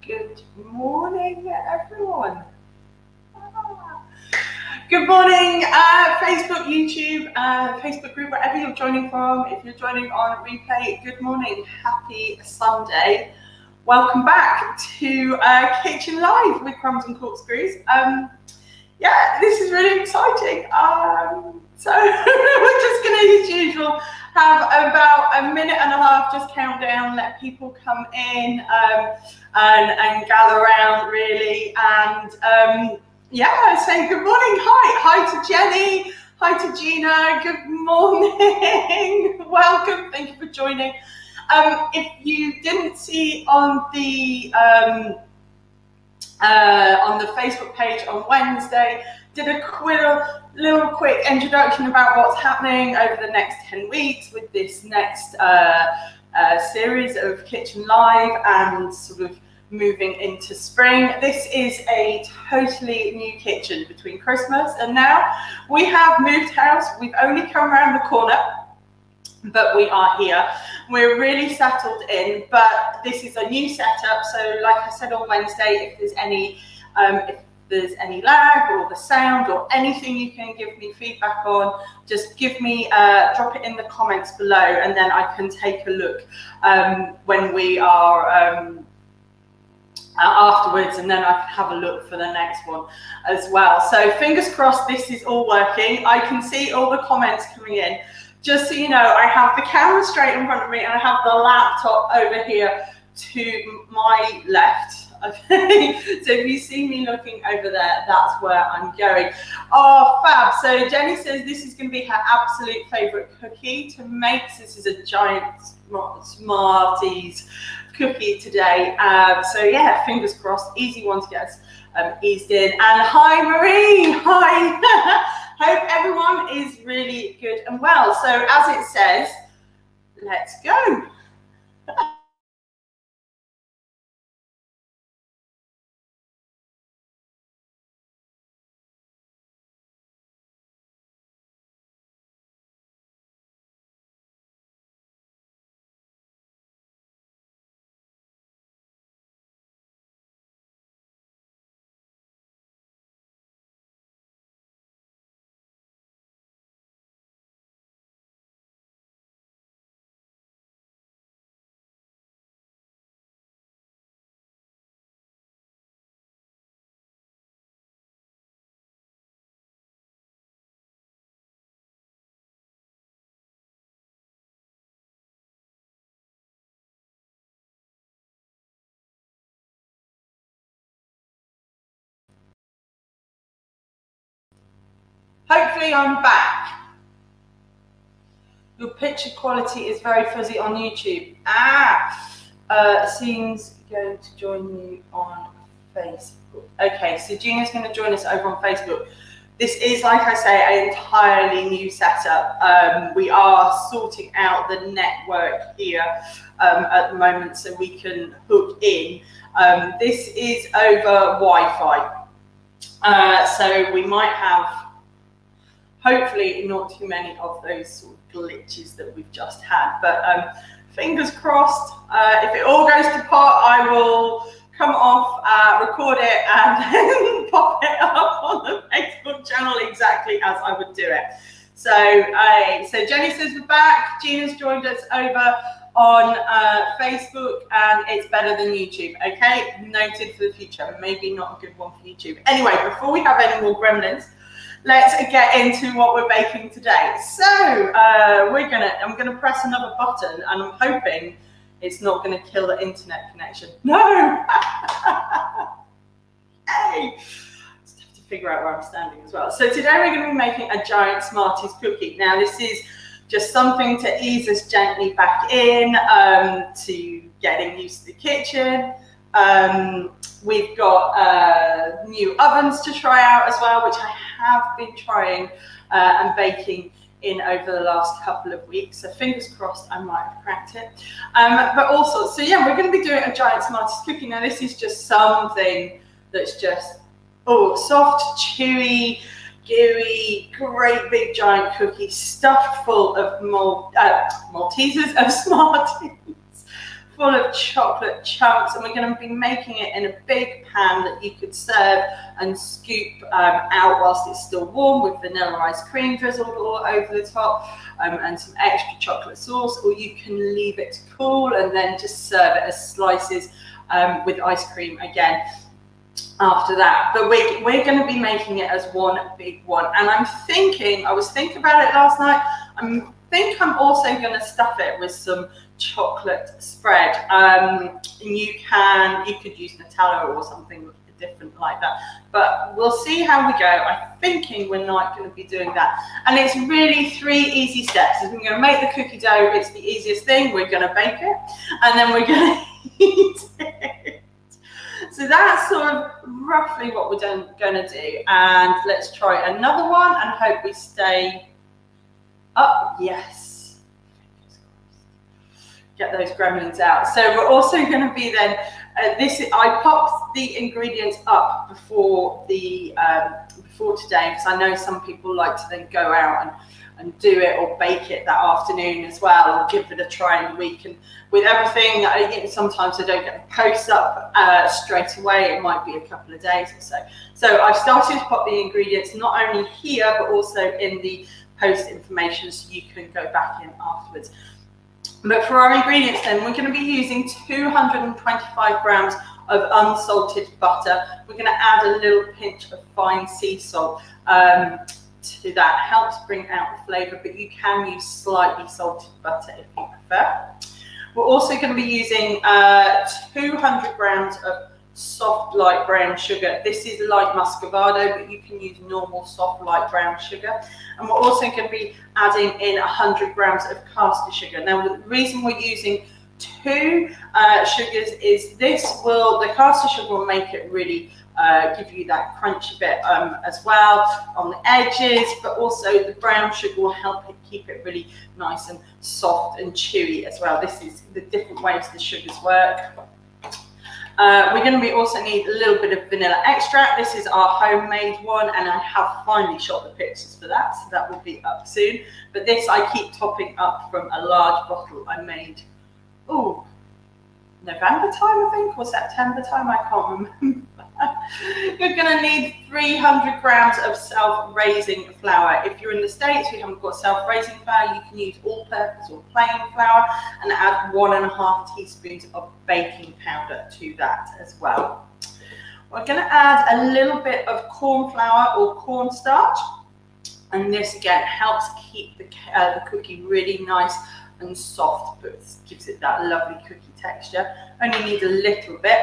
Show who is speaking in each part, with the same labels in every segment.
Speaker 1: Good morning, everyone. Good morning, Facebook, YouTube, Facebook group, wherever you're joining from. If you're joining on replay, good morning. Happy Sunday. Welcome back to Kitchen Live with Crumbs and Corkscrews. Yeah, this is really exciting. So we're just going to, as usual, have about a minute and a half, just count down, let people come in and gather around, really. And yeah, say good morning. Hi to Jenny. Hi to Gina. Good morning. Welcome. Thank you for joining. If you didn't see on the Facebook page on Wednesday, did a quick introduction about what's happening over the next 10 weeks with this next series of Kitchen Live and sort of moving into spring. This is a totally new kitchen between Christmas and now. We have moved house. We've only come around the corner, but we are here. We're really settled in, but this is a new setup. So like I said on Wednesday, if there's any lag or the sound or anything you can give me feedback on, just give me, drop it in the comments below, and then I can take a look when we are afterwards, and then I can have a look for the next one as well. So fingers crossed this is all working. I can see all the comments coming in. Just so you know, I have the camera straight in front of me and I have the laptop over here to my left. Okay, so if you see me looking over there, that's where I'm going. Oh, fab. So Jenny says this is going to be her absolute favorite cookie to make. So this is a giant Smarties cookie today. So yeah, fingers crossed, easy one to get us eased in. And hi, Marie. Hi. Hope everyone is really good and well. So as it says, let's go. Hopefully I'm back. Your picture quality is very fuzzy on YouTube. Seems going to join you on Facebook. Okay, so Gina's going to join us over on Facebook. This is, like I say, an entirely new setup. We are sorting out the network here at the moment so we can hook in. This is over Wi-Fi. So we might have, hopefully, not too many of those sort of glitches that we've just had. But fingers crossed, if it all goes to pot, I will come off, record it, and then pop it up on the Facebook channel exactly as I would do it. So Jenny says we're back. Gina's joined us over on Facebook, and it's better than YouTube. Okay, noted for the future. Maybe not a good one for YouTube. Anyway, before we have any more gremlins, let's get into what we're baking today. So I'm gonna press another button, and I'm hoping it's not gonna kill the internet connection. No. Hey. Just have to figure out where I'm standing as well. So today we're going to be making a giant Smarties cookie. Now this is just something to ease us gently back in to getting used to the kitchen. We've got new ovens to try out as well, which I have been trying and baking in over the last couple of weeks. So fingers crossed I might have cracked it. But also, so yeah, we're going to be doing a giant Smarties cookie. Now this is just something that's just, soft, chewy, gooey, great big giant cookie stuffed full of Maltesers, of Smarties. full of chocolate chunks, and we're going to be making it in a big pan that you could serve and scoop out whilst it's still warm with vanilla ice cream drizzled all over the top, and some extra chocolate sauce, or you can leave it to cool and then just serve it as slices with ice cream again after that. But we're going to be making it as one big one, and I was thinking about it last night, I'm also going to stuff it with some chocolate spread. You could use Nutella or something different like that, but we'll see how we go. I'm thinking we're not going to be doing that, and it's really 3 easy steps. We're going to make the cookie dough. It's the easiest thing. We're going to bake it, and then we're going to eat it. So that's sort of roughly what we're going to do, and let's try another one and hope we stay up. Yes, get those gremlins out. So we're also going to be then I popped the ingredients up before today, because I know some people like to then go out and do it or bake it that afternoon as well, or give it a try in the week. And with everything, sometimes I don't get the posts up straight away. It might be a couple of days or so. So I've started to pop the ingredients not only here but also in the post information, so you can go back in afterwards. But for our ingredients then, we're going to be using 225 grams of unsalted butter. We're going to add a little pinch of fine sea salt to that. Helps bring out the flavour, but you can use slightly salted butter if you prefer. We're also going to be using 200 grams of soft light brown sugar. This is light muscovado, but you can use normal soft light brown sugar. And we're also going to be adding in 100 grams of caster sugar. Now, the reason we're using 2 sugars is the caster sugar will make it really give you that crunchy bit as well on the edges, but also the brown sugar will help it keep it really nice and soft and chewy as well. This is the different ways the sugars work. We're going to also need a little bit of vanilla extract. This is our homemade one, and I have finally shot the pictures for that, so that will be up soon. But this I keep topping up from a large bottle I made, November time, I think, or September time, I can't remember. You're going to need 300 grams of self-raising flour. If you're in the States, we haven't got self-raising flour, you can use all-purpose or plain flour, and add 1.5 teaspoons of baking powder to that as well. We're going to add a little bit of corn flour or cornstarch, and this again helps keep the cookie really nice and soft, but gives it that lovely cookie texture. Only need a little bit.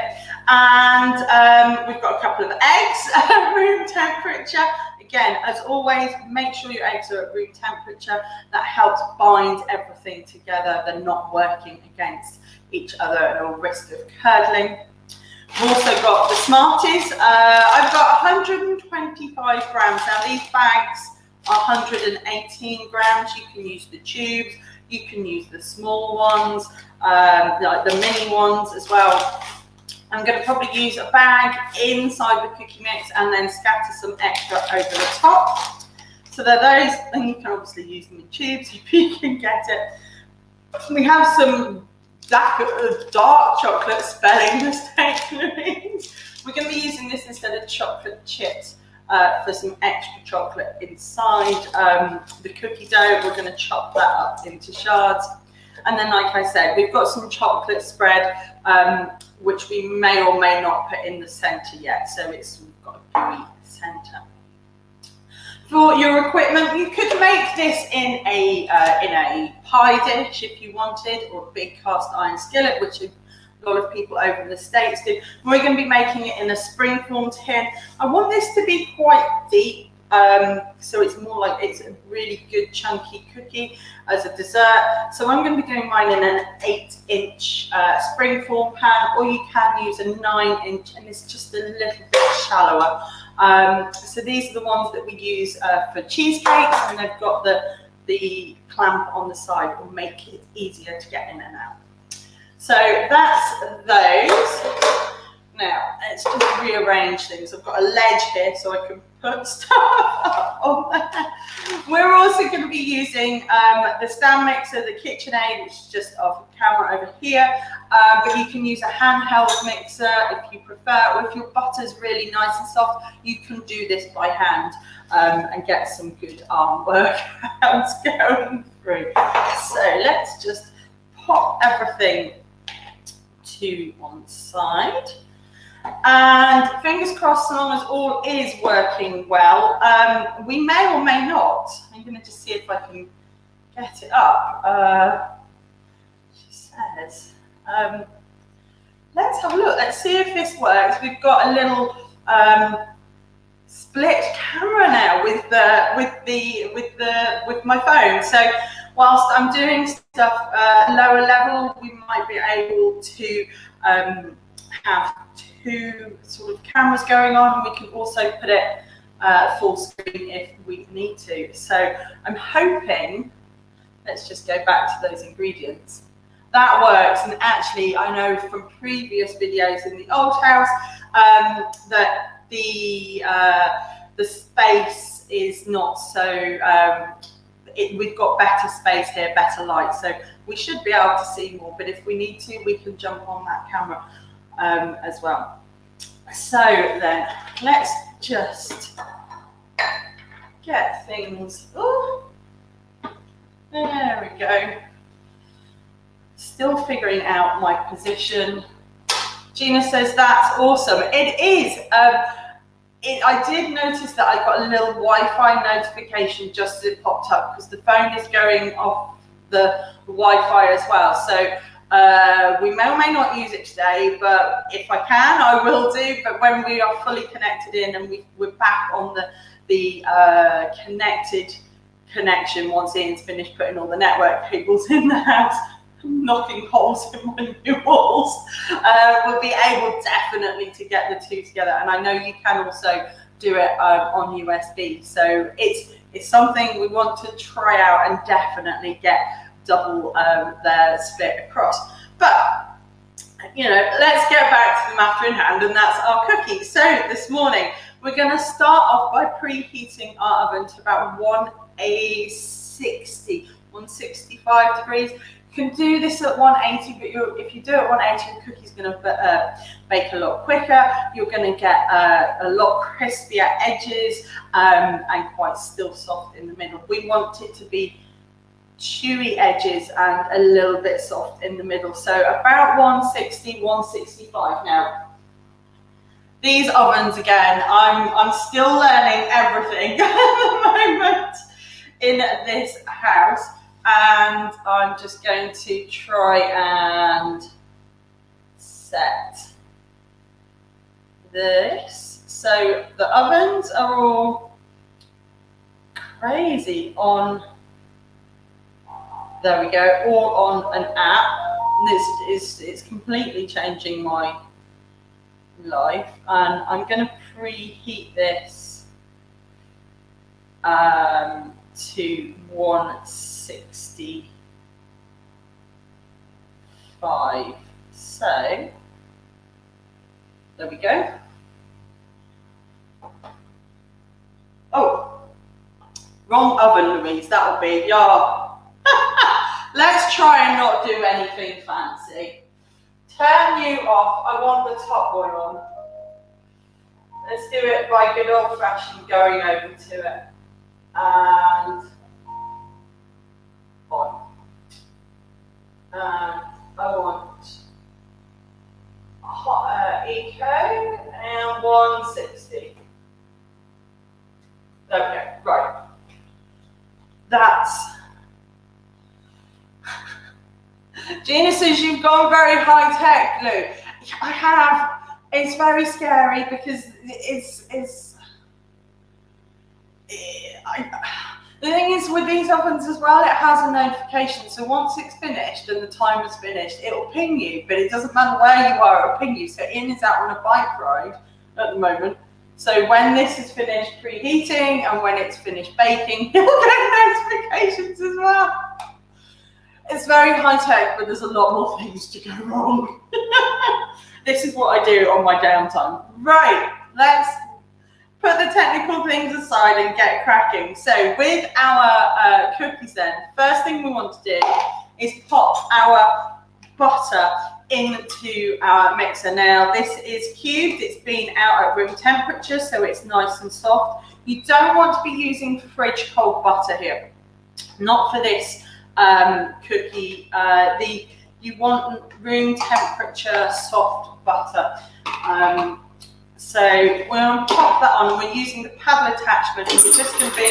Speaker 1: And we've got a couple of eggs at room temperature. Again, as always, make sure your eggs are at room temperature. That helps bind everything together. They're not working against each other or risk of curdling. We've also got the Smarties. I've got 125 grams. Now these bags are 118 grams. You can use the tubes. You can use the small ones, like the mini ones as well. I'm going to probably use a bag inside the cookie mix and then scatter some extra over the top. So they're those, and you can obviously use them in tubes if you can get it. We have some dark chocolate spelling mistakes. We're going to be using this instead of chocolate chips. For some extra chocolate inside the cookie dough. We're going to chop that up into shards. And then, like I said, we've got some chocolate spread, which we may or may not put in the center yet. So we've got a gooey center. For your equipment, you could make this in a pie dish if you wanted, or a big cast iron skillet, which a lot of people over in the States do. We're going to be making it in a springform tin. I want this to be quite deep, so it's more like it's a really good chunky cookie as a dessert. So I'm going to be doing mine in an 8-inch springform pan, or you can use a 9-inch, and it's just a little bit shallower. So these are the ones that we use for cheesecakes, and they've got the clamp on the side, will make it easier to get in and out. So that's those. Now, let's just rearrange things. I've got a ledge here so I can put stuff on there. We're also going to be using the stand mixer, the KitchenAid, which is just off camera over here. But you can use a handheld mixer if you prefer, or if your butter's really nice and soft, you can do this by hand and get some good arm workouts going through. So let's just pop everything to one side. And fingers crossed, so long as all is working well, we may or may not. I'm going to just see if I can get it up. She says, let's have a look. Let's see if this works. We've got a little split camera now with my phone. So whilst I'm doing stuff lower level, we might be able to have two sort of cameras going on. We can also put it full screen if we need to. So I'm hoping, let's just go back to those ingredients. That works, and actually I know from previous videos in the old house that the space is not so, we've got better space here, better light, so we should be able to see more, but if we need to, we can jump on that camera as well. So then let's just get things, oh, there we go. Still figuring out my position. Gina says that's awesome. It is. I did notice that I got a little Wi-Fi notification just as it popped up, because the phone is going off the Wi-Fi as well. So we may or may not use it today, but if I can, I will do. But when we are fully connected in and we're back on the connected connection, once Ian's finished putting all the network cables in the house, knocking holes in my new walls, we'll be able definitely to get the two together. And I know you can also do it on USB. So it's something we want to try out and definitely get double their split across. But you know, let's get back to the matter in hand, and that's our cookies. So this morning we're going to start off by preheating our oven to about 165 degrees. You can do this at 180, but if you do it at 180, your cookie's going to bake a lot quicker. You're going to get a lot crispier edges and quite still soft in the middle. We want it to be chewy edges and a little bit soft in the middle. So about 160, 165 now. These ovens, again, I'm still learning everything at the moment in this house. And I'm just going to try and set this. So the ovens are all crazy on, there we go, all on an app. It's completely changing my life. And I'm going to preheat this to 165. So there we go. Oh, wrong oven, Louise. That'll be, yeah. Let's try and not do anything fancy. Turn you off. I want the top one on. Let's do it by good old fashioned going over to it. And on. And I want hot eco and 160. Okay, right. That's. Gina says you've gone very high tech, Lou. I have. It's very scary because the thing is with these ovens as well, it has a notification. So once it's finished and the time is finished, it'll ping you, but it doesn't matter where you are, it'll ping you. So Ian is out on a bike ride at the moment. So when this is finished preheating and when it's finished baking, you'll get notifications as well. It's very high tech, but there's a lot more things to go wrong. This is what I do on my downtime. Right, let's put the technical things aside and get cracking. So with our cookies then, first thing we want to do is pop our butter into our mixer. Now this is cubed, it's been out at room temperature, so it's nice and soft. You don't want to be using fridge cold butter here, not for this cookie. You want room temperature soft butter. So we'll pop that on. We're using the paddle attachment, and we're just going to be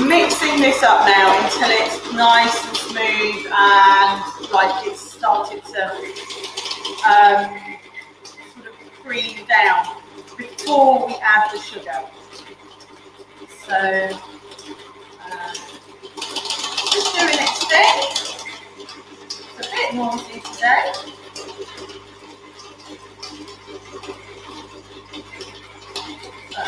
Speaker 1: mixing this up now until it's nice and smooth and like it's started to sort of cream down before we add the sugar. So just doing its thing. It's a bit noisy today. So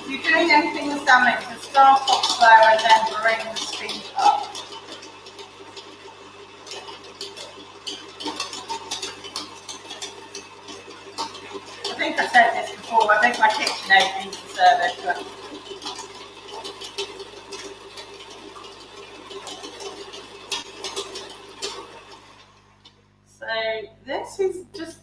Speaker 1: you're doing everything with that mixer, start off slow and then bring the speed up. I think I said this before, I think my KitchenAid needs a service. But so this is just.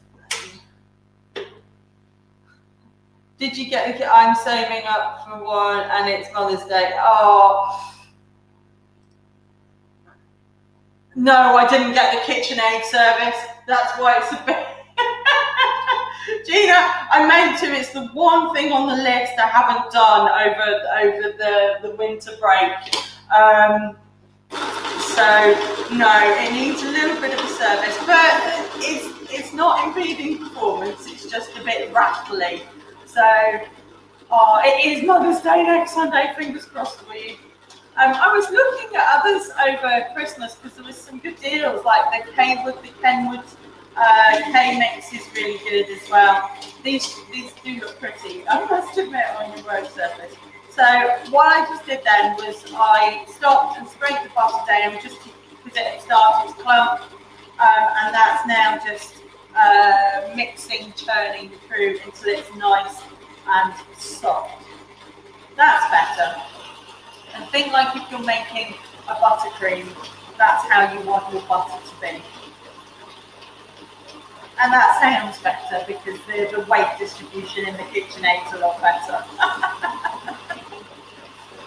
Speaker 1: Did you get the? I'm saving up for one, and it's Mother's Day. Oh no, I didn't get the KitchenAid service. That's why it's a bit. Gina, I meant to. It's the one thing on the list I haven't done over the winter break. So no, it needs a little bit of a service, but it's not impeding performance. It's just a bit rattly. So it is Mother's Day next Sunday. Fingers crossed for you. I was looking at others over Christmas because there was some good deals, like the Kenwood K-Mix is really good as well. These do look pretty, I must admit, on your road surface. So what I just did then was I stopped and scraped the butter down just because it had started to clump, and that's now just mixing, churning through until it's nice and soft. That's better. And think like if you're making a buttercream, that's how you want your butter to be. And that sounds better because the weight distribution in the KitchenAid's a lot better.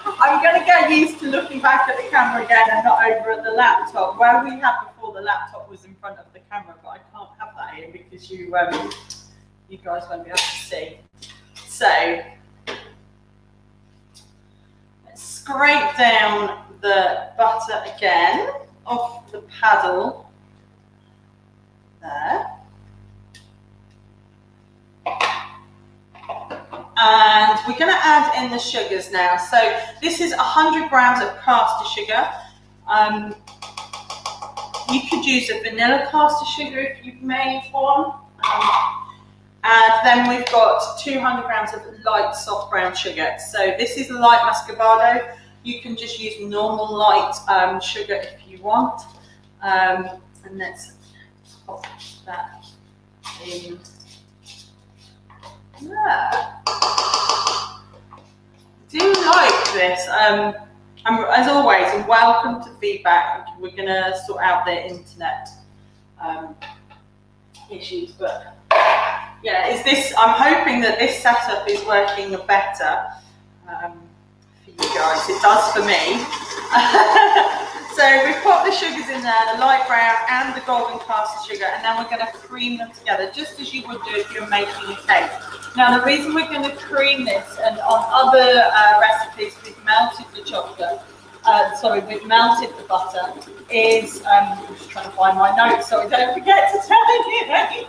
Speaker 1: I'm going to get used to looking back at the camera again and not over at the laptop, where we had before the laptop was in front of the camera, but I can't have that here because you guys won't be able to see. So let's scrape down the butter again off the paddle there. And we're going to add in the sugars now. So this is 100 grams of caster sugar. You could use a vanilla caster sugar if you've made one. And then we've got 200 grams of light soft brown sugar. So this is light Mascarpone. You can just use normal light sugar if you want. And let's pop that in. Yeah. Do like this. As always, and welcome to feedback. We're going to sort out the internet issues, but yeah, I'm hoping that this setup is working better for you guys. It does for me. So we've put the sugars in there, the light brown and the golden caster sugar, and then we're going to cream them together, just as you would do if you're making a cake. Now the reason we're going to cream this, and on other recipes we've melted the chocolate, we've melted the butter, is, I'm just trying to find my notes so I don't forget to tell you anything,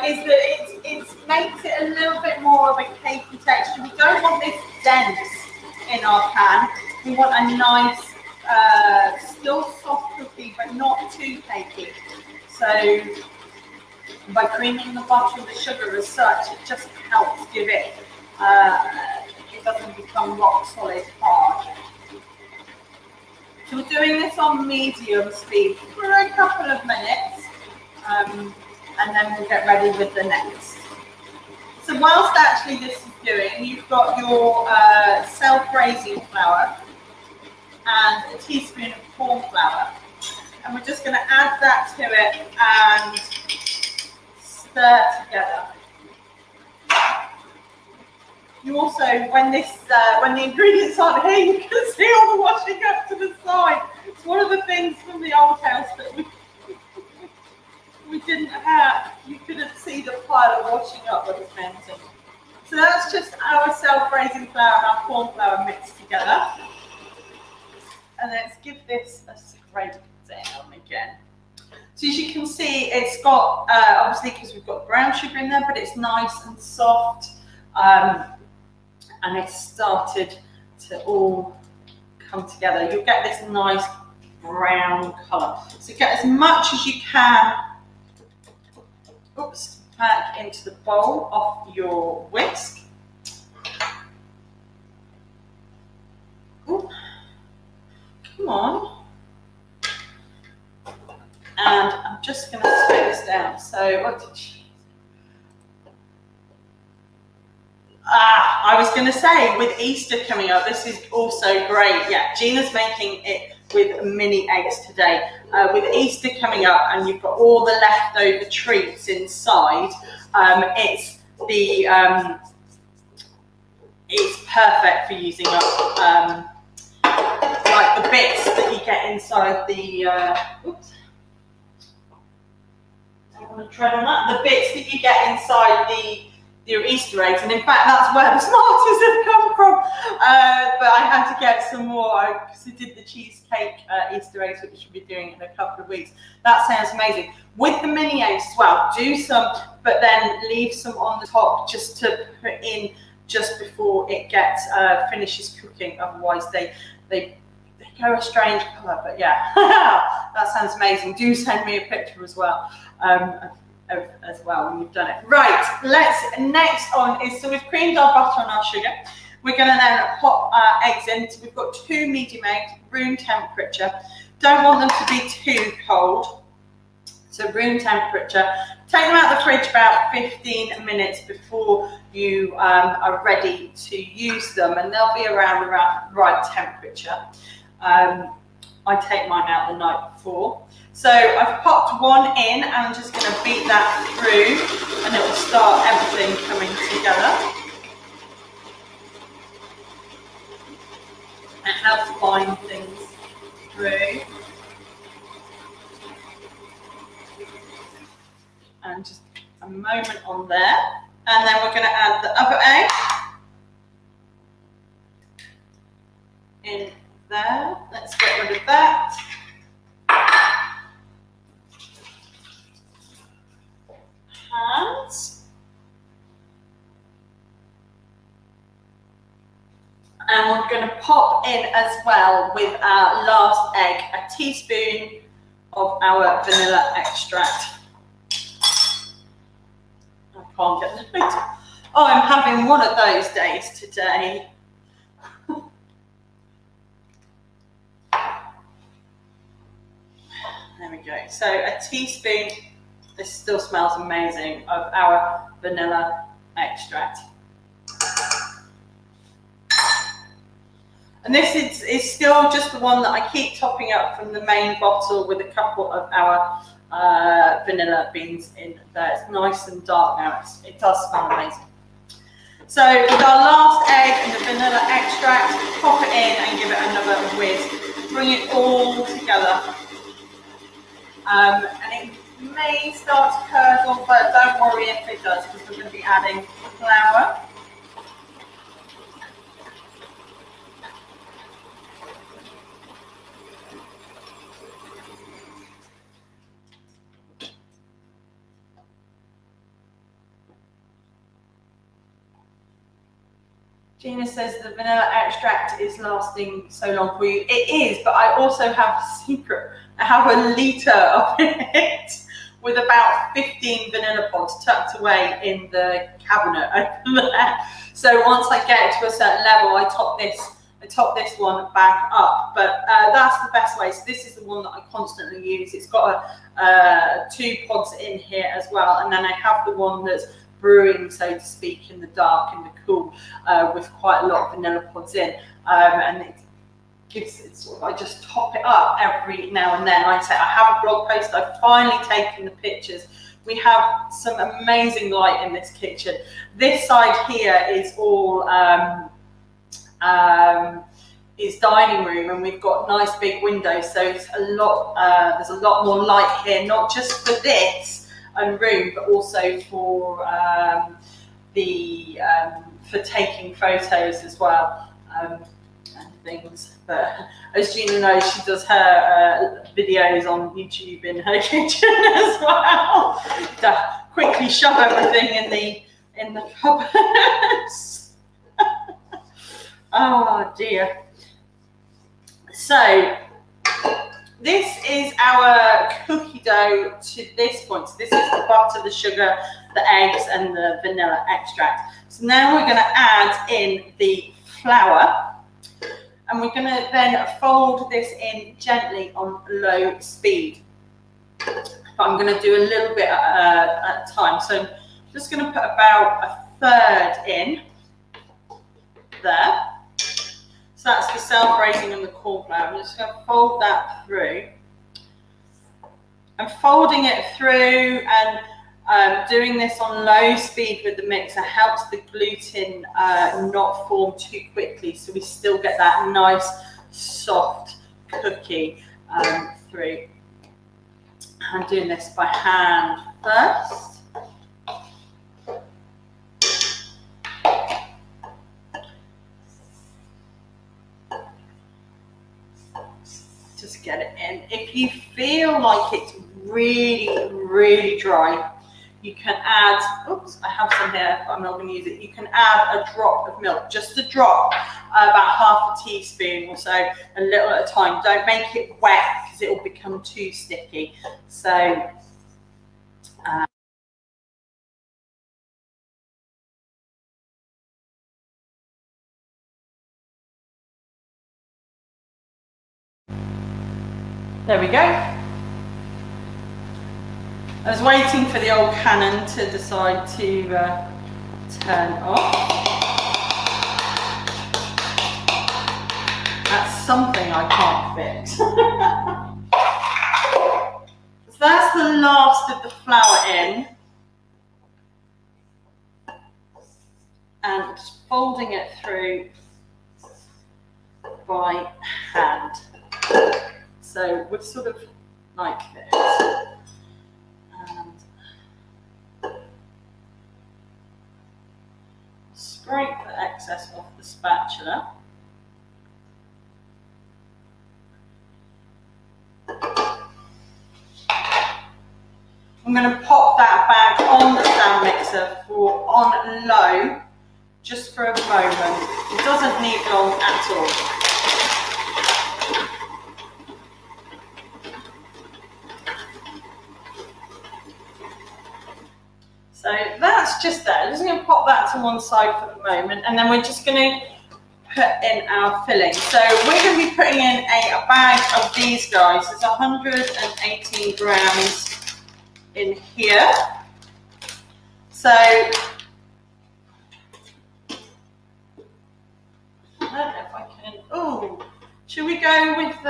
Speaker 1: is that it makes it a little bit more of a cakey texture. We don't want this dense in our pan. We want a nice, still soft cookie, but not too cakey. So By creaming the butter and the sugar as such, it just helps give it, it doesn't become rock solid hard. So we're doing this on medium speed for a couple of minutes, and then we'll get ready with the next. So whilst actually this is doing, you've got your self-raising flour and a teaspoon of corn flour, and we're just going to add that to it and stir together. You also, when the ingredients aren't here, you can see all the washing up to the side. It's one of the things from the old house that we didn't have. You couldn't see the pile of washing up that was mounting. So that's just our self-raising flour and our corn flour mixed together. And let's give this a scrape down again. So as you can see, it's got, obviously because we've got brown sugar in there, but it's nice and soft. And it's started to all come together. You'll get this nice brown colour. So get as much as you can, oops, back into the bowl off your whisk. Ooh. Come on. And I'm just going to split this down. So what did she... I was going to say, with Easter coming up, this is also great. Yeah, Gina's making it with mini eggs today. With Easter coming up and you've got all the leftover treats inside, it's perfect for using up like the bits that you get inside the, oops, I don't want to tread on that, the bits that you get inside your Easter eggs, and in fact that's where the Smarties have come from, but I had to get some more because I did the cheesecake Easter eggs, which we should be doing in a couple of weeks. That sounds amazing. With the mini eggs as well, do some, but then leave some on the top just to put in just before it gets finishes cooking, otherwise they go a strange colour. But yeah, that sounds amazing. Do send me a picture as well. When you've done it. Right, next on is, so we've creamed our butter and our sugar. We're going to then pop our eggs in. So we've got 2 medium eggs, room temperature. Don't want them to be too cold. So room temperature. Take them out of the fridge about 15 minutes before you are ready to use them, and they'll be around the right temperature. I take mine out the night before. So I've popped one in and I'm just going to beat that through and it will start everything coming together. It helps bind things through. And just a moment on there. And then we're going to add the other egg in there. Let's get rid of that. And we're going to pop in as well with our last egg, a teaspoon of our vanilla extract. I can't get the lid. Oh, I'm having one of those days today. There we go. So a teaspoon, this still smells amazing, of our vanilla extract. And this is still just the one that I keep topping up from the main bottle with a couple of our vanilla beans in there. It's nice and dark now. It does smell amazing. So with our last egg and the vanilla extract, pop it in and give it another whiz. Bring it all together. And it may start to curdle, but don't worry if it does, because we're going to be adding flour. Gina says the vanilla extract is lasting so long for you. It is, but I also have a secret. I have a litre of it, with about 15 vanilla pods tucked away in the cabinet over there. So once I get it to a certain level, I top this one back up. But that's the best way. So this is the one that I constantly use. It's got 2 pods in here as well, and then I have the one that's brewing, so to speak, in the dark, in the cool, with quite a lot of vanilla pods in, and it gives it sort of, I just top it up every now and then. Like I say, I have a blog post. I've finally taken the pictures. We have some amazing light in this kitchen. This side here is all is dining room, and we've got nice big windows, so it's a lot. There's a lot more light here, not just for this and room, but also for for taking photos as well, and things. But as Gina knows, she does her videos on YouTube in her kitchen as well, to quickly shove everything in the cupboards. Oh dear. So this is our cookie dough to this point. So this is the butter, the sugar, the eggs, and the vanilla extract. So now we're going to add in the flour, and we're going to then fold this in gently on low speed. But I'm going to do a little bit at a time. So I'm just going to put about 1/3 in there. So that's the self-raising and the corn flour. I'm just going to fold that through. I'm folding it through and doing this on low speed with the mixer helps the gluten not form too quickly, so we still get that nice soft cookie through. I'm doing this by hand first. Just get it in. If you feel like it's really dry, you can add, oops, I have some here, but I'm not going to use it. You can add a drop of milk, just a drop, about 1/2 teaspoon or so, a little at a time. Don't make it wet because it will become too sticky. So, there we go. I was waiting for the old cannon to decide to turn off. That's something I can't fix. So that's the last of the flour in. And folding it through by hand. So we're sort of like this. And scrape the excess off the spatula. I'm going to pop that back on the stand mixer for on low, just for a moment. It doesn't need long at all. So that's just that. I'm just going to pop that to one side for the moment, and then we're just going to put in our filling. So we're going to be putting in a bag of these guys. It's 118 grams in here. So I don't know if I can. Oh, should we go with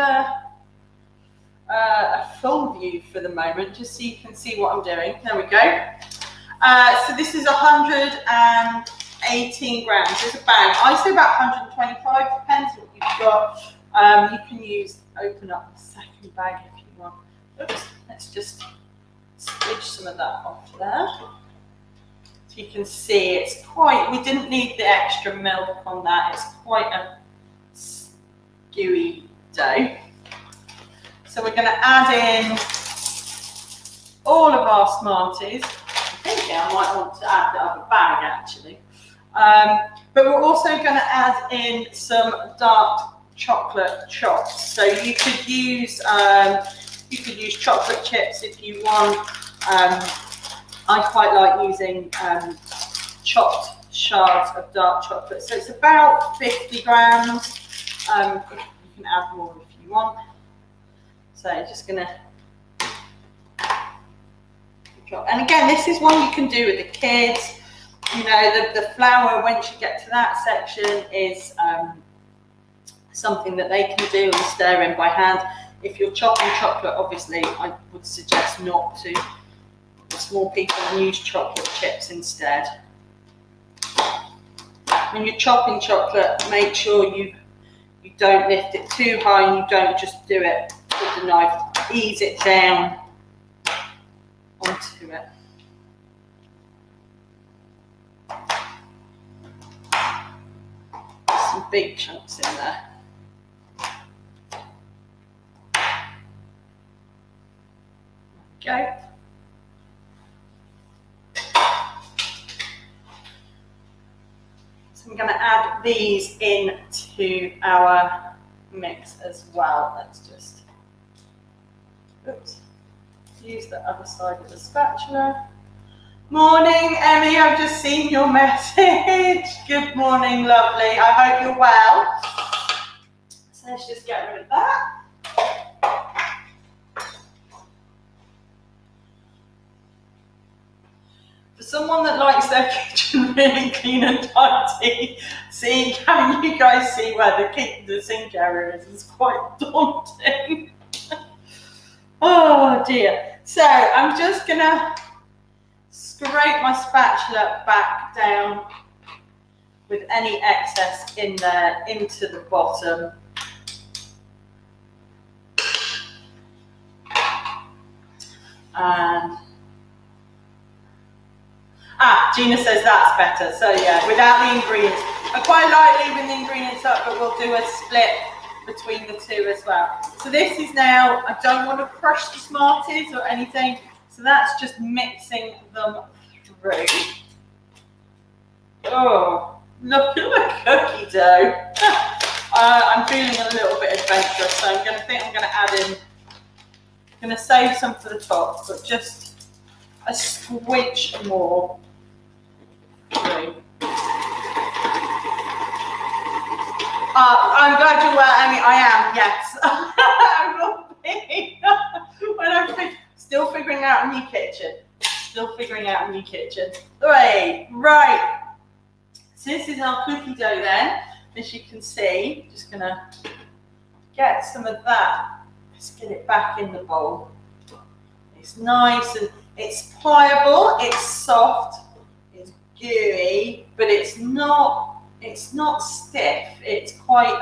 Speaker 1: a full view for the moment, just so you can see what I'm doing? There we go. So this is 118 grams. It's a bag. I say about 125, depends what you've got. You can open up the second bag if you want. Oops, let's just squidge some of that off there. So you can see it's quite, we didn't need the extra milk on that. It's quite a gooey dough. So we're going to add in all of our Smarties. Thinking I might want to add the other bag actually, but we're also going to add in some dark chocolate chops. So you could use chocolate chips if you want, I quite like using chopped shards of dark chocolate. So it's about 50 grams. You can add more if you want. So just gonna drop. And again, this is one you can do with the kids. You know, the flour, once you get to that section, is something that they can do and stir in by hand. If you're chopping chocolate, obviously, I would suggest not to. Small people and use chocolate chips instead. When you're chopping chocolate, make sure you don't lift it too high and you don't just do it with the knife. Ease it down onto it. Some big chunks in there. Go. So I'm going to add these into our mix as well. Let's just use the other side of the spatula. Morning, Emmy, I've just seen your message. Good morning, lovely. I hope you're well. So let's just get rid of that. For someone that likes their kitchen really clean and tidy, can you guys see where the sink area is quite daunting. Oh dear. So I'm just gonna scrape my spatula back down with any excess in there into the bottom. And Gina says that's better. So yeah, without the ingredients. I quite like leaving the ingredients up, but we'll do a split between the two as well. So this is now, I don't want to crush the Smarties or anything, so that's just mixing them through. Oh, look at the cookie dough. I'm feeling a little bit adventurous, so I'm going to add in, I'm going to save some for the top, but just a squidge more through. I'm glad you're well, Amy. I am, yes. I'm not being, when I'm still figuring out a new kitchen. Still figuring out a new kitchen. Right. So this is our cookie dough then. As you can see, just gonna get some of that. Let's get it back in the bowl. It's nice and it's pliable, it's soft, it's gooey, but it's not stiff. It's quite,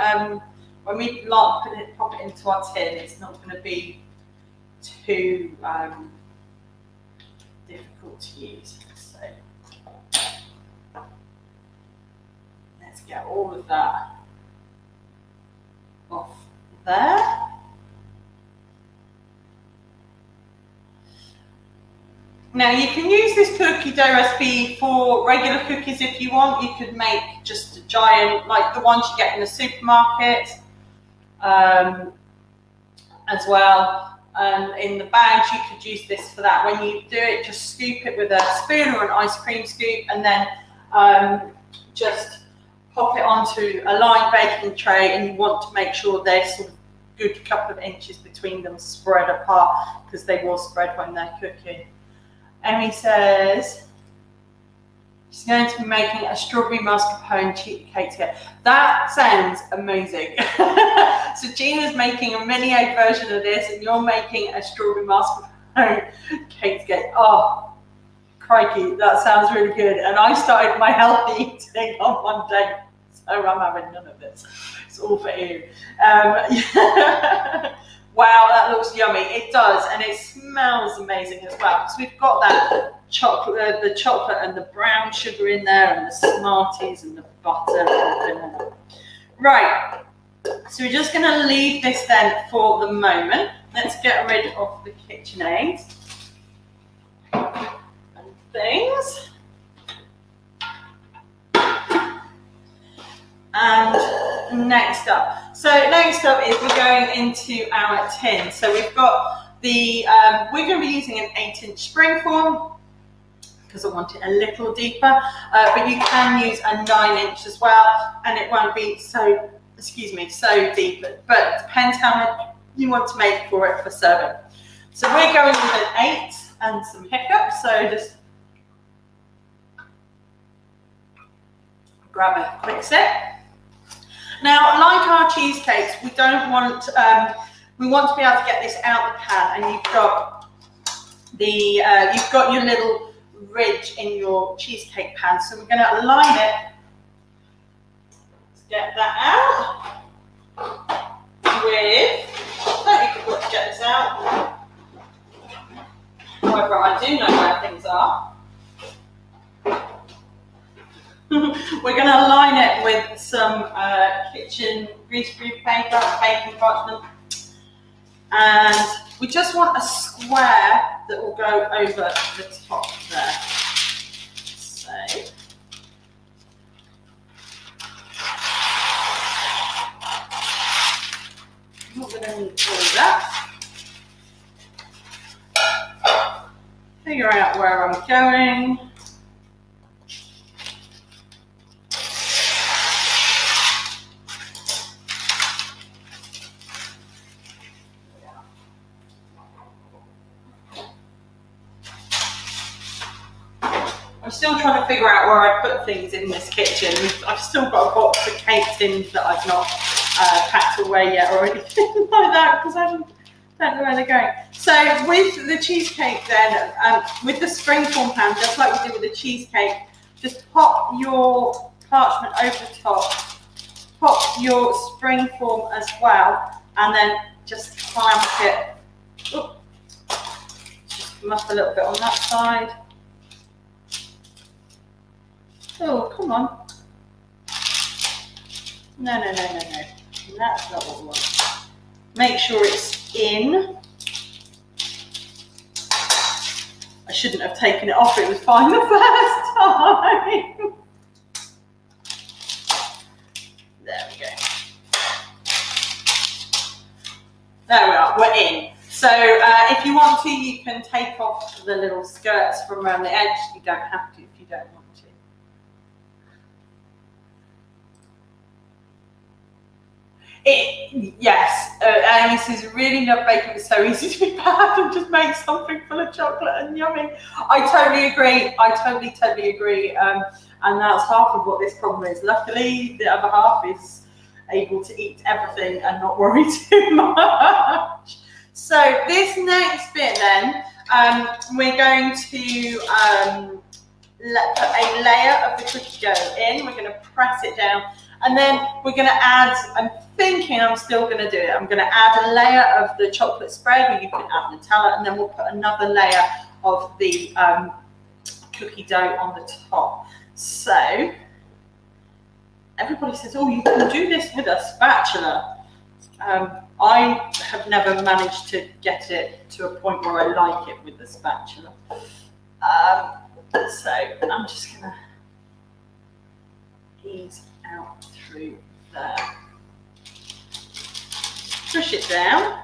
Speaker 1: when we pop it into our tin, it's not going to be too difficult to use. So let's get all of that off there. Now you can use this cookie dough recipe for regular cookies if you want. You could make just a giant, like the ones you get in the supermarket as well. In the bags you could use this for that. When you do it, just scoop it with a spoon or an ice cream scoop and then just pop it onto a lined baking tray, and you want to make sure there's sort of good couple of inches between them spread apart, because they will spread when they're cooking. Emmy says she's going to be making a strawberry mascarpone cheesecake today. That sounds amazing. So Gina's making a mini egg version of this, and you're making a strawberry mascarpone cake today. Oh, crikey, that sounds really good. And I started my healthy eating on Monday, so I'm having none of this. It's all for you. Wow, that looks yummy. It does, and it smells amazing as well. So we've got that chocolate, the chocolate and the brown sugar in there, and the Smarties and the butter and the vanilla. Right, so we're just going to leave this then for the moment. Let's get rid of the KitchenAid and things. And next up is we're going into our tin. So we've got We're going to be using an 8-inch springform because I want it a little deeper, but you can use a 9-inch as well, and it won't be so deep, but it depends how much you want to make for it for serving. So we're going with an 8 and some hiccups, so just grab a quick sip. Now, like our cheesecakes, we don't want, we want to be able to get this out the pan, and you've got your little ridge in your cheesecake pan, so we're going to align it. Let's get that out with, I don't need to get this out. However, I do know where things are. We're going to align it with some kitchen greaseproof paper, baking parchment, and we just want a square that will go over the top there. So, I'm not going to need all of that. Figure out where I'm going. I'm still trying to figure out where I put things in this kitchen. I've still got a box of cake tins that I've not packed away yet or anything like that because I don't know where they're going. So with the cheesecake then, with the springform pan, just like we did with the cheesecake, just pop your parchment over the top, pop your springform as well, and then just clamp it. Oops. Just muff a little bit on that side. Oh, come on. No. That's not what we want. Make sure it's in. I shouldn't have taken it off, it was fine the first time. There we go. There we are, we're in. So if you want to, you can take off the little skirts from around the edge. You don't have to if you don't want to. Yes, Alice is really love baking. It's so easy to be bad and just make something full of chocolate and yummy. I totally agree. I totally agree. And that's half of what this problem is. Luckily, the other half is able to eat everything and not worry too much. So this next bit then, we're going to put a layer of the cookie dough in. We're going to press it down. And then we're going to add, I'm still going to do it. I'm going to add a layer of the chocolate spread, or you can add Nutella, and then we'll put another layer of the cookie dough on the top. So, everybody says, oh, you can do this with a spatula. I have never managed to get it to a point where I like it with the spatula. So, I'm just going to ease out through there. Push it down.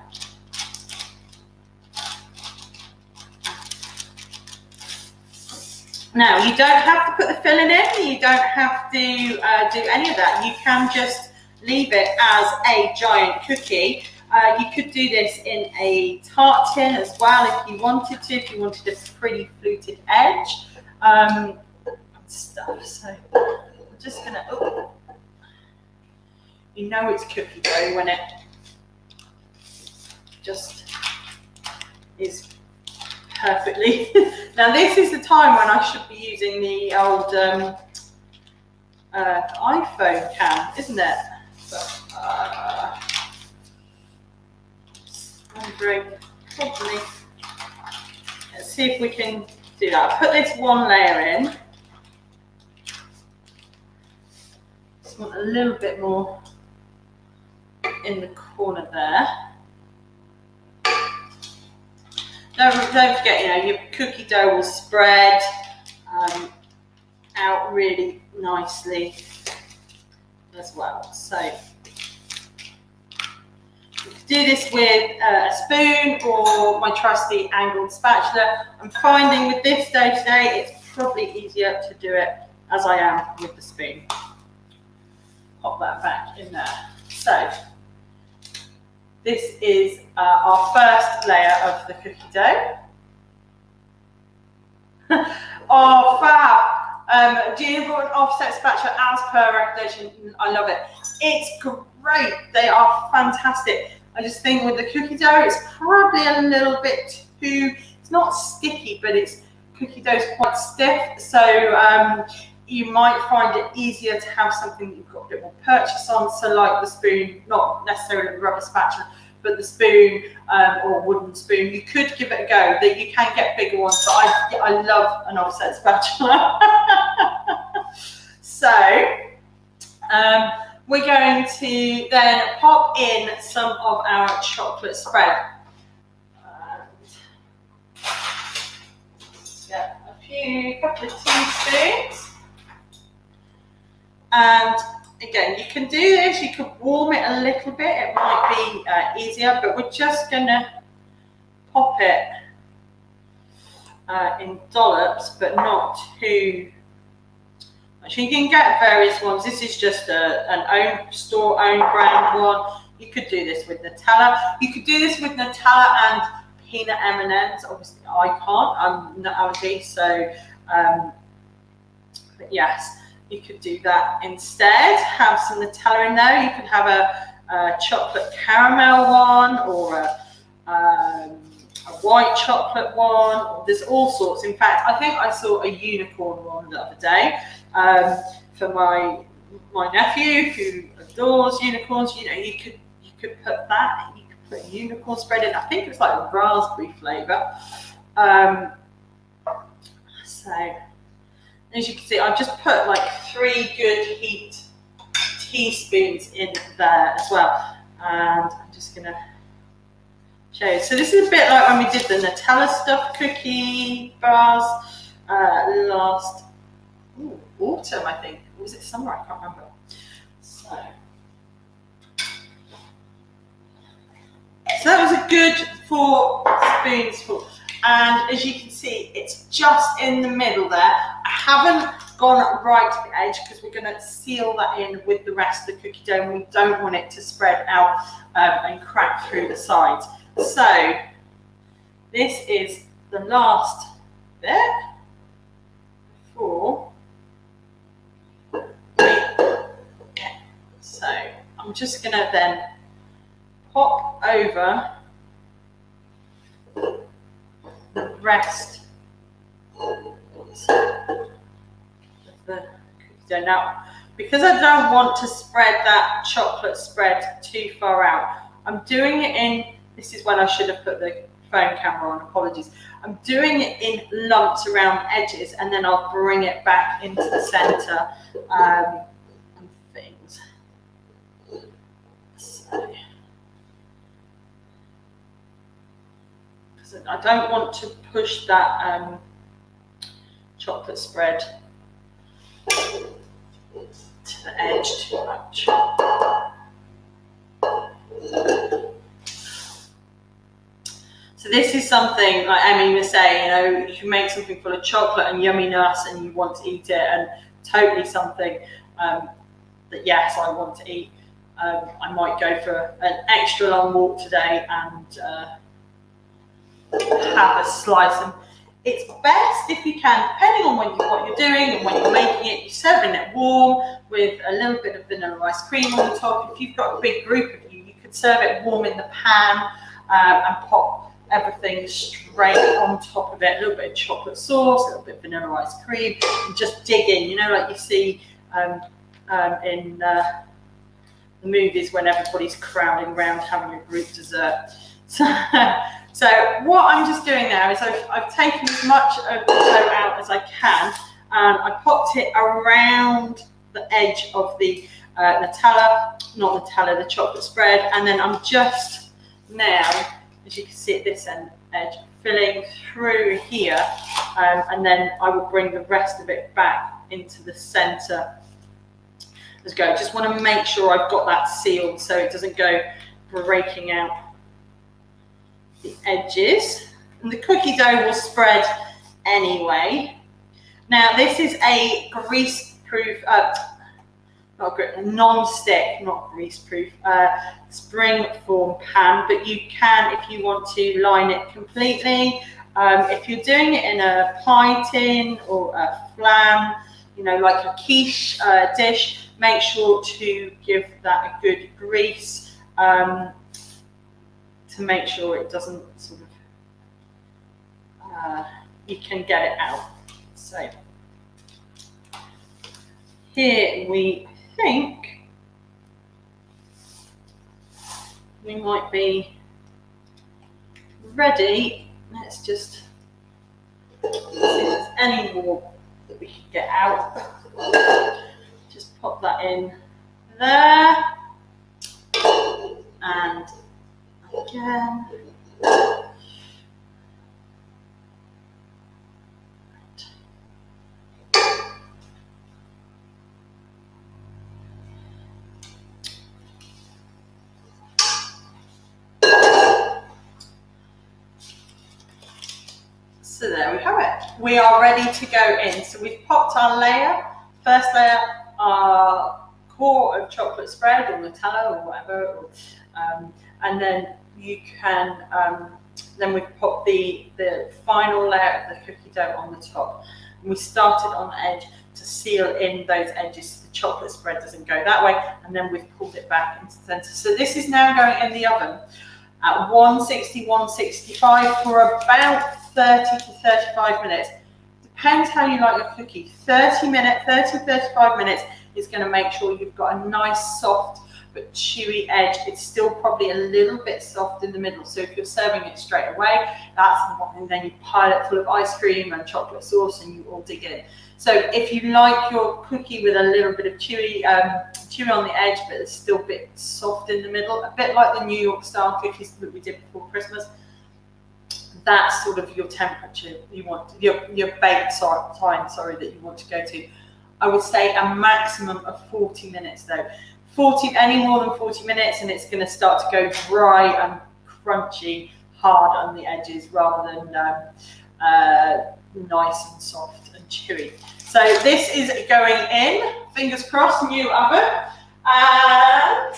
Speaker 1: Now, you don't have to put the filling in, you don't have to do any of that. You can just leave it as a giant cookie. You could do this in a tart tin as well if you wanted to, if you wanted a pretty fluted edge. Stuff. So I'm just gonna, you know it's cookie dough when it just is perfectly. Now this is the time when I should be using the old iPhone cam, isn't it? But wondering, probably. Let's see if we can do that. I'll put this one layer in. Just want a little bit more in the corner there. Don't forget, your cookie dough will spread out really nicely as well. So you can do this with a spoon or my trusty angled spatula. I'm finding with this dough today, it's probably easier to do it as I am with the spoon. Pop that back in there. So this is our first layer of the cookie dough. Oh, fab! Gina brought an offset spatula as per recommendation. I love it. It's great. They are fantastic. I just think with the cookie dough, it's probably a little bit too, it's not sticky, but cookie dough is quite stiff. So you might find it easier to have something that you've got a bit more purchase on. So like the spoon, not necessarily the rubber spatula, but the spoon or wooden spoon, you could give it a go. That you can get bigger ones, but I love an offset spatula. So we're going to then pop in some of our chocolate spread. Get a couple of teaspoons. And again, you can do this, you could warm it a little bit, it might be easier, but we're just gonna pop it in dollops, but not too much. You can get various ones. This is just an own brand one. You could do this with Nutella. You could do this with Nutella and peanut M&Ms. Obviously, I can't. I'm not allergy, so but yes. You could do that instead. Have some Nutella in there. You could have a chocolate caramel one or a white chocolate one. There's all sorts. In fact, I think I saw a unicorn one the other day for my nephew who adores unicorns. You know, you could put that. You could put a unicorn spread in. I think it was like a raspberry flavour. So. As you can see, I've just put like 3 good heaped teaspoons in there as well. And I'm just going to show you. So this is a bit like when we did the Nutella stuffed cookie bars last autumn, I think. Or was it summer? I can't remember. So that was a good 4 spoonsful. And as you can see, it's just in the middle there. I haven't gone right to the edge because we're going to seal that in with the rest of the cookie dough, and we don't want it to spread out and crack through the sides. So this is the last bit before. So I'm just going to then pop over the rest of the cookie dough. Now, because I don't want to spread that chocolate spread too far out, I'm doing it in, this is when I should have put the phone camera on, apologies. I'm doing it in lumps around the edges, and then I'll bring it back into the center and things. So. I don't want to push that chocolate spread to the edge too much. So this is something, like Emmy was saying, you know, you can make something full of chocolate and yumminess and you want to eat it, and totally something that, yes, I want to eat. I might go for an extra long walk today and have a slice. And it's best if you can, depending on what you're doing and when you're making it, you're serving it warm with a little bit of vanilla ice cream on the top. If you've got a big group of you, you could serve it warm in the pan and pop everything straight on top of it. A little bit of chocolate sauce, a little bit of vanilla ice cream, and just dig in, you know, like you see in the movies when everybody's crowding around having a group dessert. So what I'm just doing now is I've taken as much of the dough out as I can, and I popped it around the edge of the the chocolate spread, and then I'm just now, as you can see at this edge, filling through here, and then I will bring the rest of it back into the center. Let's go. Just want to make sure I've got that sealed so it doesn't go breaking out the edges. And the cookie dough will spread anyway. Now this is a grease-proof, non-stick, not grease-proof, spring-form pan, but you can, if you want to, line it completely. If you're doing it in a pie tin or a flan, you know, like a quiche dish, make sure to give that a good grease to make sure it doesn't sort of, you can get it out. So here we think we might be ready. Let's just see if there's any more that we can get out. Just pop that in there. And again. So there we have it. We are ready to go in. So we've popped our layer, first layer, our core of chocolate spread or Nutella or whatever, and then you can, then we've popped the final layer of the cookie dough on the top. And we started on the edge to seal in those edges so the chocolate spread doesn't go that way, and then we've pulled it back into the center. So this is now going in the oven at 160, 165 for about 30 to 35 minutes. Depends how you like your cookie. 30 to 35 minutes is going to make sure you've got a nice soft but chewy edge. It's still probably a little bit soft in the middle. So if you're serving it straight away, that's the one, and then you pile it full of ice cream and chocolate sauce and you all dig in. So if you like your cookie with a little bit of chewy on the edge, but it's still a bit soft in the middle, a bit like the New York style cookies that we did before Christmas, that's sort of your temperature you want, your bake time, that you want to go to. I would say a maximum of 40 minutes though. Any more than 40 minutes and it's going to start to go dry and crunchy, hard on the edges rather than nice and soft and chewy. So this is going in, fingers crossed, new oven, and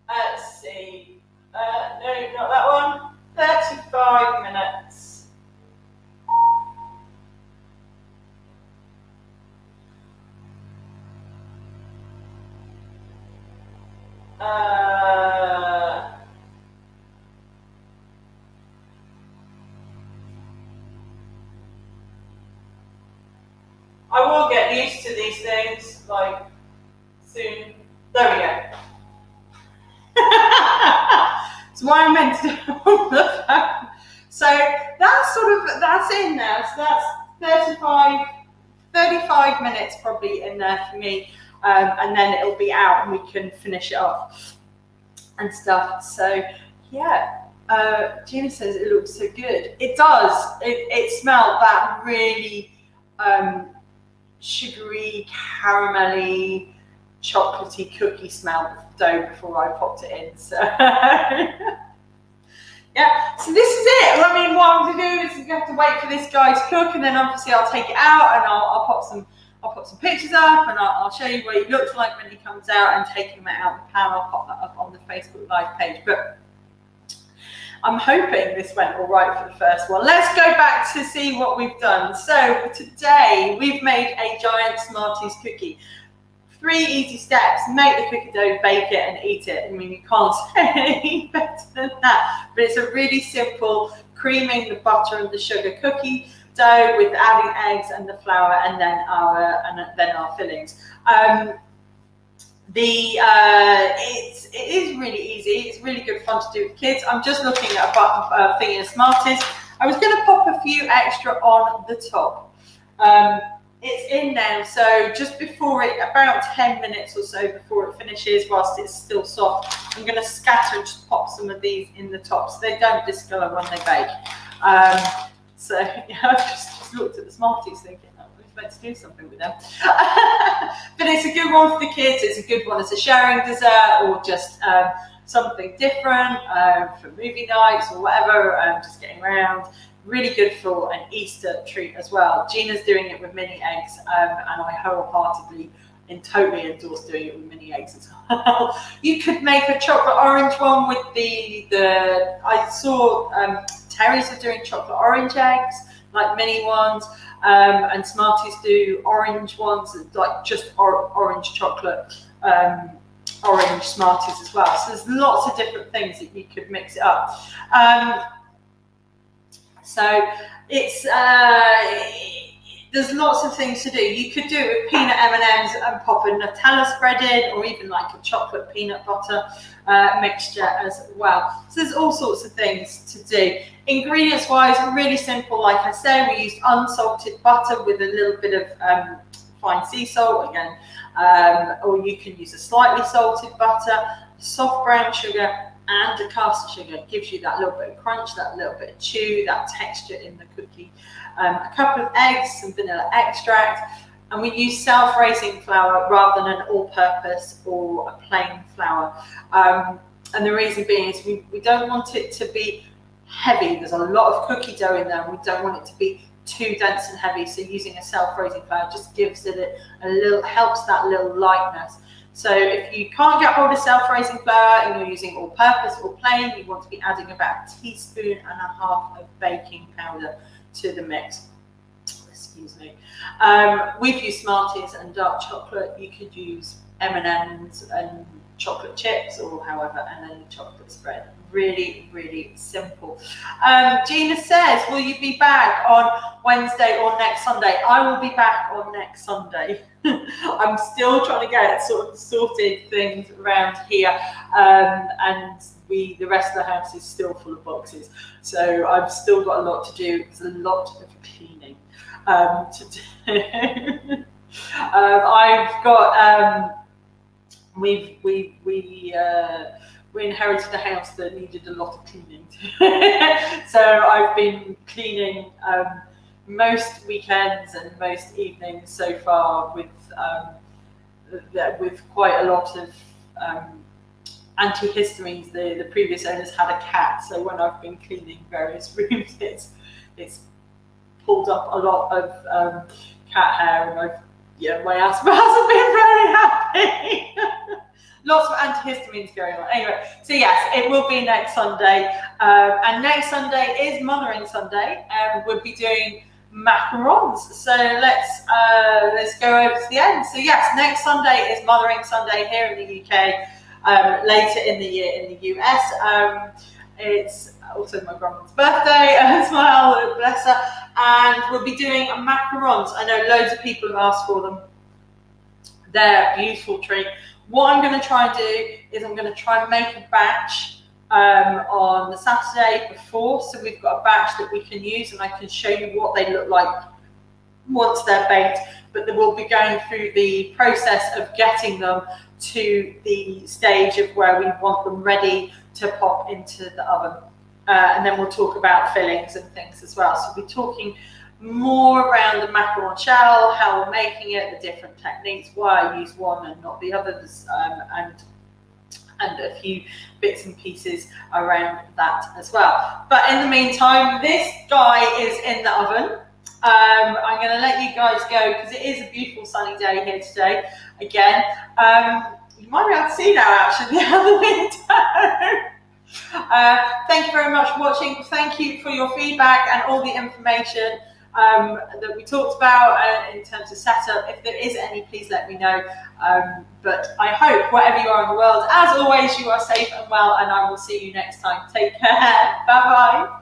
Speaker 1: let's see, no, not that one, 35 minutes. I will get used to these things, like, soon. There we go. It's why I meant to do on the phone. So that's in now. So that's 35 minutes probably in there for me. And then it'll be out and we can finish it off and stuff. So yeah, Gina says it looks so good. It does. It smelled that really sugary, caramelly, chocolatey cookie smell of dough before I popped it in. So yeah, so this is it. I mean, what I'm going to do is you have to wait for this guy to cook, and then obviously I'll take it out and I'll pop some pictures up, and I'll show you what he looks like when he comes out, and taking him out of the pan, I'll pop that up on the Facebook Live page. But I'm hoping this went all right for the first one. Let's go back to see what we've done. So today we've made a giant Smarties cookie. 3 easy steps: make the cookie dough, bake it, and eat it. I mean, you can't say any better than that. But it's a really simple creaming the butter and the sugar cookie dough with adding eggs and the flour, and then our fillings. It is really easy. It's really good fun to do with kids. I'm just looking at a thing of Smarties. I was going to pop a few extra on the top. It's in now, so just before it, about 10 minutes or so before it finishes, whilst it's still soft, I'm going to scatter and just pop some of these in the top so they don't discolour when they bake. So yeah, I just looked at the Smarties thinking, oh, if meant to do something with them. But it's a good one for the kids. It's a good one as a sharing dessert, or just something different for movie nights or whatever, just getting around. Really good for an Easter treat as well. Gina's doing it with mini eggs, and I wholeheartedly and totally endorse doing it with mini eggs as well. You could make a chocolate orange one with I saw Terry's are doing chocolate orange eggs, like mini ones, and Smarties do orange ones, like just orange chocolate, orange Smarties as well. So there's lots of different things that you could mix it up. So it's there's lots of things to do. You could do it with peanut M&Ms and pop a Nutella spread in, or even like a chocolate peanut butter mixture as well. So there's all sorts of things to do. Ingredients wise, really simple. Like I say, we used unsalted butter with a little bit of fine sea salt again, or you can use a slightly salted butter, soft brown sugar, and a caster sugar. Gives you that little bit of crunch, that little bit of chew, that texture in the cookie. A couple of eggs, some vanilla extract, and we use self-raising flour rather than an all-purpose or a plain flour. And the reason being is we don't want it to be heavy. There's a lot of cookie dough in there, and we don't want it to be too dense and heavy. So using a self-raising flour just gives it a little, helps that little lightness. So if you can't get hold of self-raising flour and you're using all-purpose or plain, you want to be adding about 1.5 teaspoons of baking powder to the mix. Excuse me. We've used Smarties and dark chocolate. You could use M&Ms and chocolate chips or however, and then the chocolate spread. Really, really simple. Gina says, will you be back on Wednesday or next Sunday? I will be back on next Sunday. I'm still trying to get sort of sorted things around here, and the rest of the house is still full of boxes. So I've still got a lot to do. There's a lot of cleaning to do. I've got we inherited a house that needed a lot of cleaning. So I've been cleaning most weekends and most evenings so far with quite a lot of antihistamines. The previous owners had a cat, so when I've been cleaning various rooms, it's pulled up a lot of cat hair, and my asthma hasn't been very happy. Lots of antihistamines going on. Anyway, so yes, it will be next Sunday, and next Sunday is Mothering Sunday, and we'll be doing macarons. So let's go over to the end. So yes, next Sunday is Mothering Sunday here in the UK. Later in the year in the US, it's also my grandma's birthday as well, bless her, and we'll be doing macarons. I know loads of people have asked for them. They're a beautiful treat. What I'm going to try and do is I'm going to try and make a batch on the Saturday before, so we've got a batch that we can use, and I can show you what they look like once they're baked. But then we'll be going through the process of getting them to the stage of where we want them ready to pop into the oven, and then we'll talk about fillings and things as well. So we'll be talking more around the macaron shell, how we're making it, the different techniques, why I use one and not the others, and a few bits and pieces around that as well. But in the meantime, this guy is in the oven. I'm going to let you guys go because it is a beautiful sunny day here today. Again, you might be able to see now actually the other window. Thank you very much for watching. Thank you for your feedback and all the information that we talked about in terms of setup. If there is any, please let me know. But I hope wherever you are in the world, as always, you are safe and well, and I will see you next time. Take care. Bye bye.